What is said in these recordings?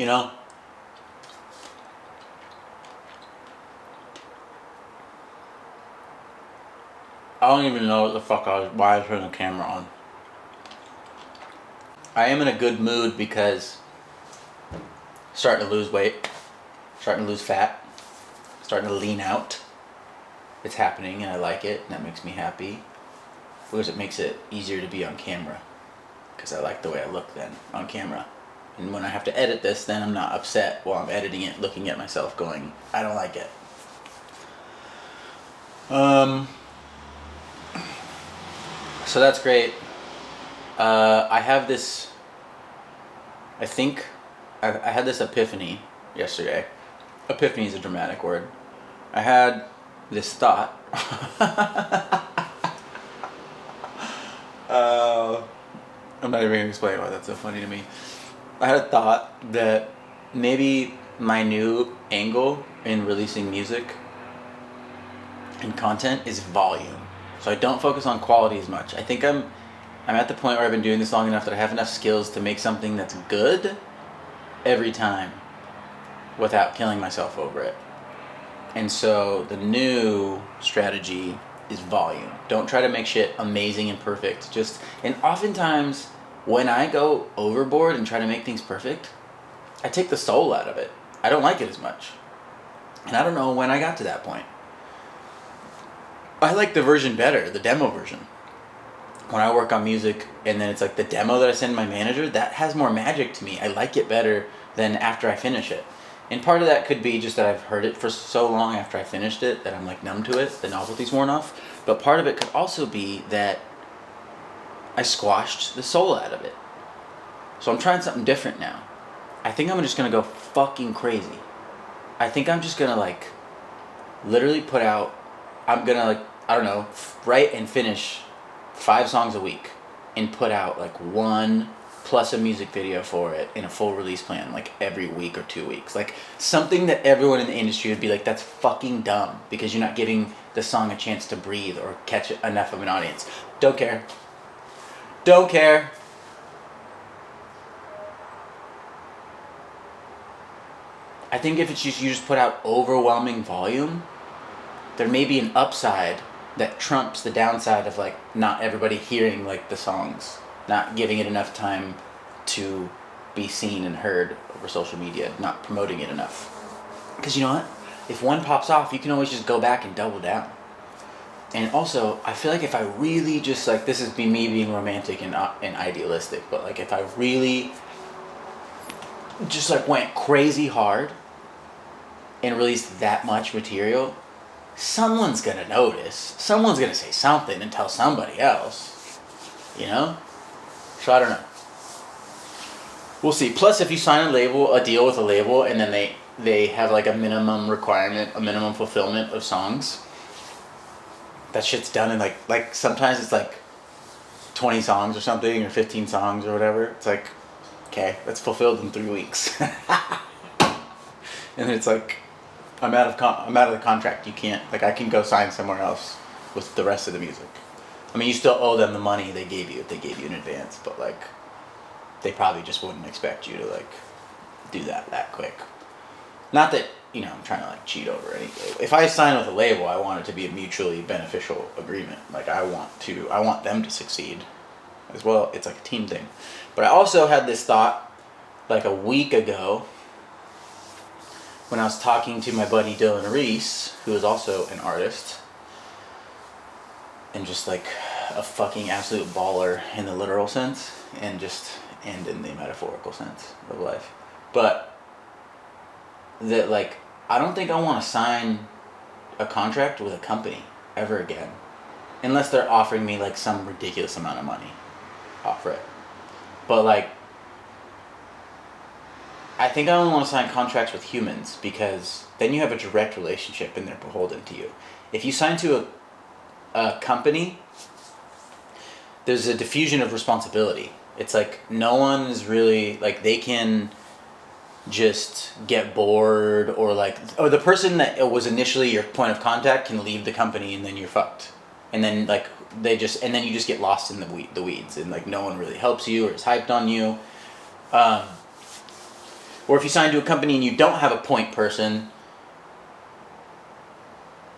You know? I don't even know what the fuck why I turned the camera on. I am in a good mood because starting to lose weight, starting to lose fat, starting to lean out. It's happening and I like it and that makes me happy. Because it makes it easier to be on camera. Because I like the way I look then on camera. And when I have to edit this, then I'm not upset while I'm editing it, looking at myself going, I don't like it. So that's great. I have this, I think, I had this epiphany yesterday. Epiphany is a dramatic word. I had this thought. I'm not even going to explain why that's so funny to me. I had a thought that maybe my new angle in releasing music and content is volume. So I don't focus on quality as much. I think I'm at the point where I've been doing this long enough that I have enough skills to make something that's good every time without killing myself over it. And so the new strategy is volume. Don't try to make shit amazing and perfect. And oftentimes when I go overboard and try to make things perfect, I take the soul out of it. I don't like it as much. And I don't know when I got to that point. I like the version better, the demo version. When I work on music and then it's like the demo that I send my manager, that has more magic to me. I like it better than after I finish it. And part of that could be just that I've heard it for so long after I finished it that I'm like numb to it, the novelty's worn off. But part of it could also be that I squashed the soul out of it. So I'm trying something different now. I think I'm just gonna go fucking crazy. I think I'm just gonna like literally put out, I'm gonna like, I don't know, write and finish 5 songs a week and put out like 1 plus a music video for it in a full release plan like every week or 2 weeks. Like something that everyone in the industry would be like, that's fucking dumb because you're not giving the song a chance to breathe or catch enough of an audience. Don't care. Don't care. I think if it's just you just put out overwhelming volume, there may be an upside that trumps the downside of like not everybody hearing like the songs, not giving it enough time to be seen and heard over social media, not promoting it enough. Because you know what? If one pops off, you can always just go back and double down. And also, I feel like if I really just like, this is me being romantic and idealistic, but like if I really just like went crazy hard and released that much material, someone's gonna notice. Someone's gonna say something and tell somebody else. You know? So I don't know. We'll see. Plus, if you sign a deal with a label, and then they have like a minimum requirement, a minimum fulfillment of songs, that shit's done in like sometimes it's like 20 songs or something, or 15 songs or whatever. It's like, okay, that's fulfilled in 3 weeks. And then it's like, I'm out of the contract. You can't, like, I can go sign somewhere else with the rest of the music. I mean, you still owe them the money they gave you if they gave you in advance, but like, they probably just wouldn't expect you to like do that quick. Not that, you know, I'm trying to like cheat over anything. If I sign with a label, I want it to be a mutually beneficial agreement. Like I want them to succeed as well. It's like a team thing. But I also had this thought like a week ago when I was talking to my buddy Dylan Reese, who is also an artist and just like a fucking absolute baller in the literal sense and in the metaphorical sense of life. But that like, I don't think I want to sign a contract with a company ever again. Unless they're offering me like some ridiculous amount of money off it. But like, I think I only want to sign contracts with humans because then you have a direct relationship and they're beholden to you. If you sign to a company, there's a diffusion of responsibility. It's like no one is really like, they can just get bored or the person that was initially your point of contact can leave the company and then you're fucked. And then like and then you just get lost in the weeds and like no one really helps you or is hyped on you. Or if you sign to a company and you don't have a point person,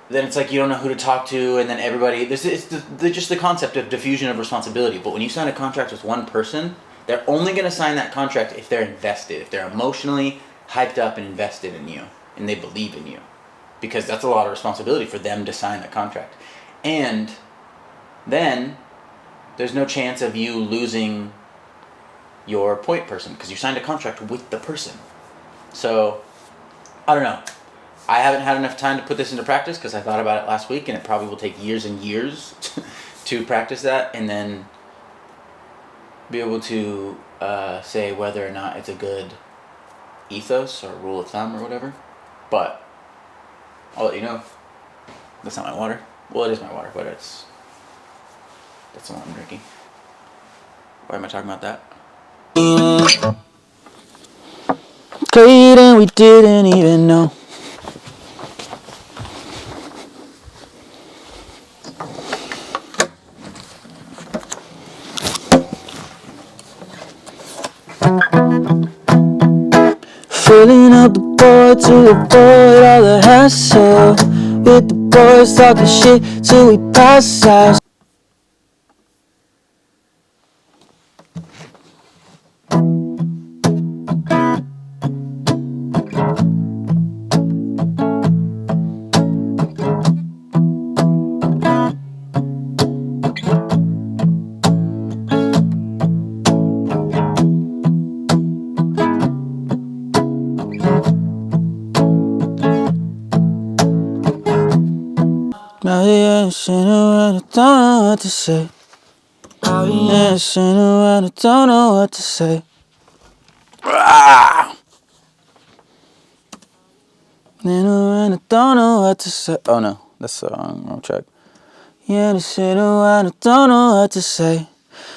then it's like you don't know who to talk to, and then everybody... It's just the concept of diffusion of responsibility. But when you sign a contract with one person, they're only going to sign that contract if they're invested, if they're emotionally hyped up and invested in you, and they believe in you. Because that's a lot of responsibility for them to sign that contract. And then there's no chance of you losing your point person because you signed a contract with the person. So, I don't know. I haven't had enough time to put this into practice because I thought about it last week, and it probably will take years and years to practice that and then be able to say whether or not it's a good ethos or rule of thumb or whatever. But I'll let you know. That's not my water. Well, it is my water, but that's the one I'm drinking. Why am I talking about that? Great, and we didn't even know. Filling up the board to avoid all the hassle. With the boys talking shit till we pass out. Now yeah, sitting around, I don't know what to say. Yeah, sitting around, I don't know what to say. Sitting around, I don't know what to say. Oh no, that's the wrong track. Yeah, sitting around, I don't know what to say.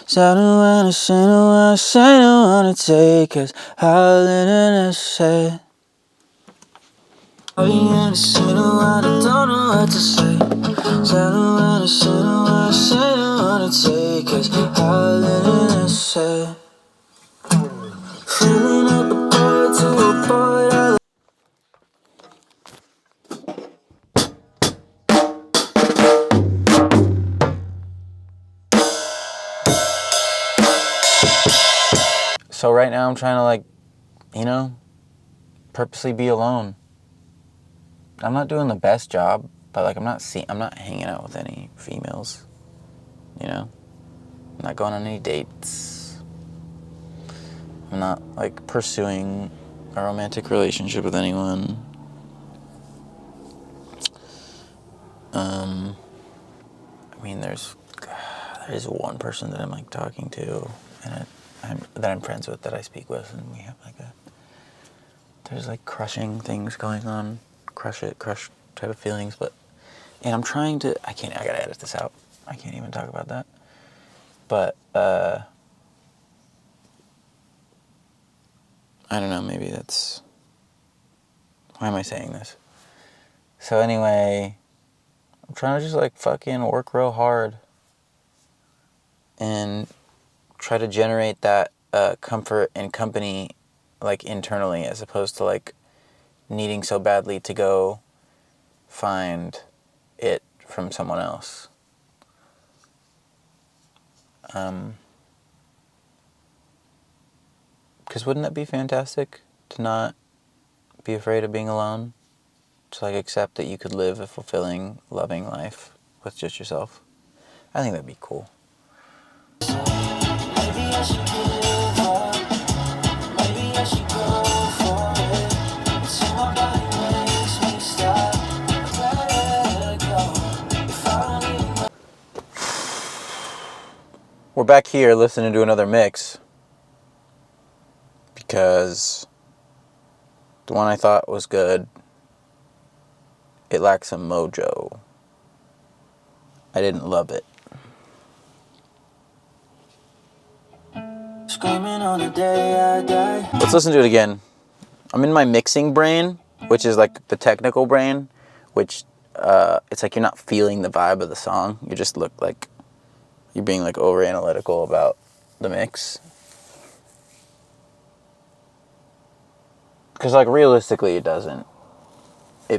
Sitting around, sitting around, sitting around to take us all in an essay. Yeah, sitting around, I don't know what to say. Sitting around, sitting around, sitting around to take us all in an essay. Filling up the board to avoid all. So right now I'm trying to purposely be alone. I'm not doing the best job, but I'm not hanging out with any females. I'm not going on any dates. I'm not pursuing a romantic relationship with anyone. There's one person that I'm talking to, and that I'm friends with, that I speak with, and we have there's crushing things going on, crush type of feelings, and I'm trying to, I gotta edit this out. I can't even talk about that. But, I don't know, maybe that's, why am I saying this? So anyway, I'm trying to just fucking work real hard and try to generate that comfort and company internally, as opposed to needing so badly to go find it from someone else. Because wouldn't that be fantastic to not be afraid of being alone? To accept that you could live a fulfilling, loving life with just yourself. I think that'd be cool. We're back here listening to another mix because the one I thought was good, it lacked some mojo. I didn't love it. Screaming on the day I die. Let's listen to it again. I'm in my mixing brain, which is the technical brain, which it's you're not feeling the vibe of the song. You just look like you're being over analytical about the mix. Because, like, realistically, it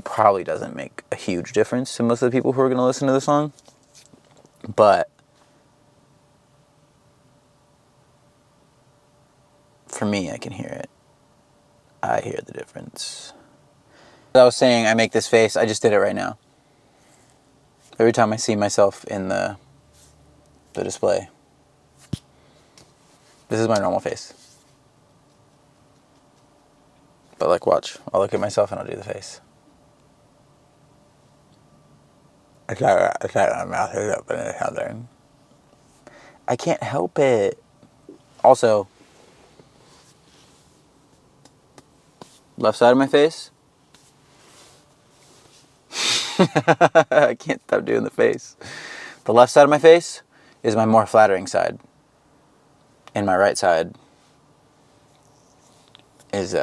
probably doesn't make a huge difference to most of the people who are going to listen to the song. But for me, I can hear it. I hear the difference. As I was saying, I make this face. I just did it right now. Every time I see myself in the display. This is my normal face. But, like, watch. I'll look at myself and I'll do the face. It's like my mouth is open or something. I can't help it. Also, left side of my face. I can't stop doing the face. The left side of my face is my more flattering side. And my right side is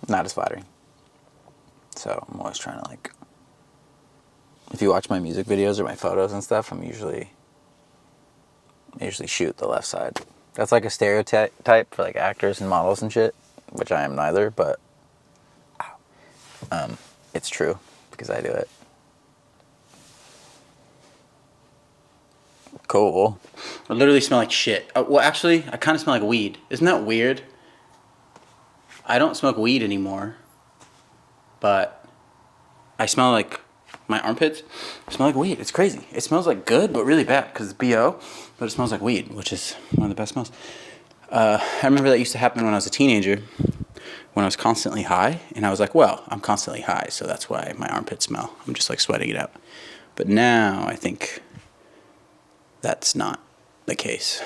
not as flattering. So I'm always trying to, like, if you watch my music videos or my photos and stuff, I usually shoot the left side. That's like a stereotype for, like, actors and models and shit, which I am neither, but it's true because I do it. Cool. I literally smell like shit. Well, actually, I kind of smell like weed. Isn't that weird? I don't smoke weed anymore, but I smell like my armpits smell like weed. It's crazy. It smells like good, but really bad because it's BO, but it smells like weed, which is one of the best smells. I remember that used to happen when I was a teenager, when I was constantly high, and I was like, well, I'm constantly high, so that's why my armpits smell. I'm just, like, sweating it out. But now I think that's not the case.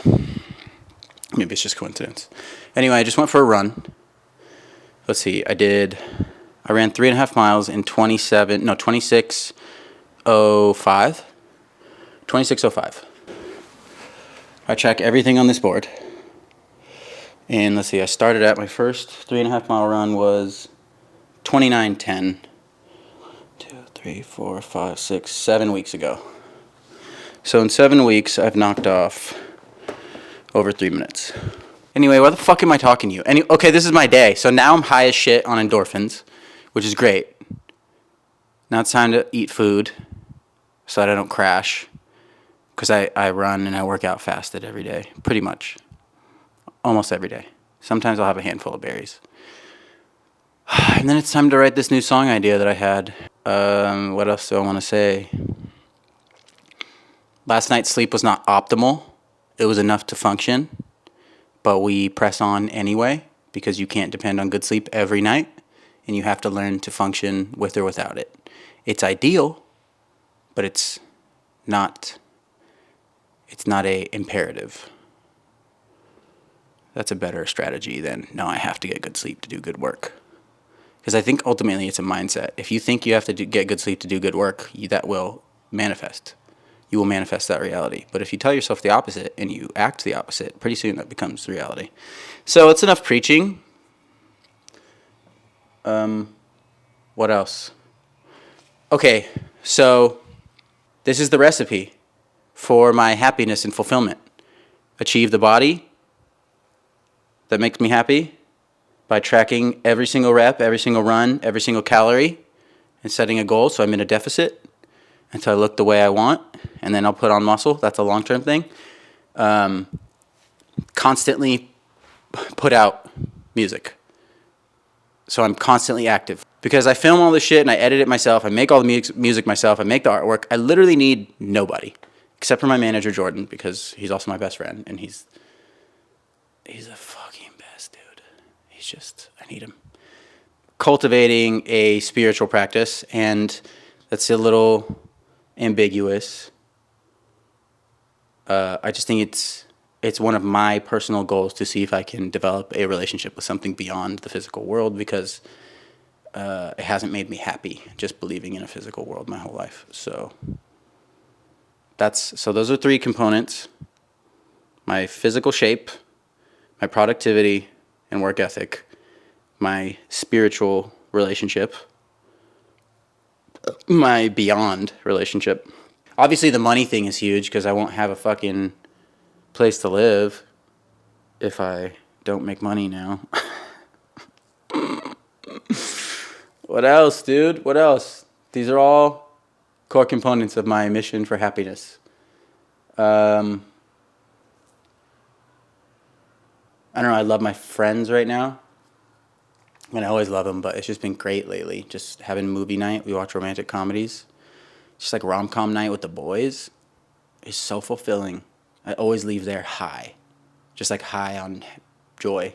Maybe it's just coincidence. Anyway, I just went for a run. Let's see, I ran 3.5 miles in 26:05. 26:05. I track everything on this board. And let's see, I started at my first 3.5 mile run was 29:10. 2, 3, 4, 5, 6, 7 weeks ago. So in 7 weeks, I've knocked off over 3 minutes. Anyway, why the fuck am I talking to you? Okay, this is my day. So now I'm high as shit on endorphins, which is great. Now it's time to eat food so that I don't crash. Because I run and I work out fasted every day. Pretty much. Almost every day. Sometimes I'll have a handful of berries. And then it's time to write this new song idea that I had. What else do I want to say? Last night's sleep was not optimal. It was enough to function. But we press on anyway because you can't depend on good sleep every night. And you have to learn to function with or without it. It's ideal, but it's not a imperative. That's a better strategy than, no, I have to get good sleep to do good work. Because I think ultimately it's a mindset. If you think you have to get good sleep to do good work, that will manifest. You will manifest that reality. But if you tell yourself the opposite and you act the opposite, pretty soon that becomes reality. So it's enough preaching. What else? Okay, so this is the recipe for my happiness and fulfillment. Achieve the body that makes me happy by tracking every single rep, every single run, every single calorie, and setting a goal so I'm in a deficit until I look the way I want, and then I'll put on muscle. That's a long-term thing. Constantly put out music. So I'm constantly active. Because I film all this shit and I edit it myself, I make all the music myself, I make the artwork. I literally need nobody. Except for my manager, Jordan, because he's also my best friend, and he's a fucking best dude. I need him. Cultivating a spiritual practice, and that's a little ambiguous. I just think it's one of my personal goals to see if I can develop a relationship with something beyond the physical world, because it hasn't made me happy just believing in a physical world my whole life. So those are 3 components: my physical shape, my productivity and work ethic, my spiritual relationship, my beyond relationship. Obviously the money thing is huge because I won't have a fucking place to live if I don't make money now. What else, dude? What else? These are all core components of my mission for happiness. I don't know. I love my friends right now. And I always love them, but it's just been great lately. Just having movie night. We watch romantic comedies. Just like rom-com night with the boys is so fulfilling. I always leave there high. Just like high on joy.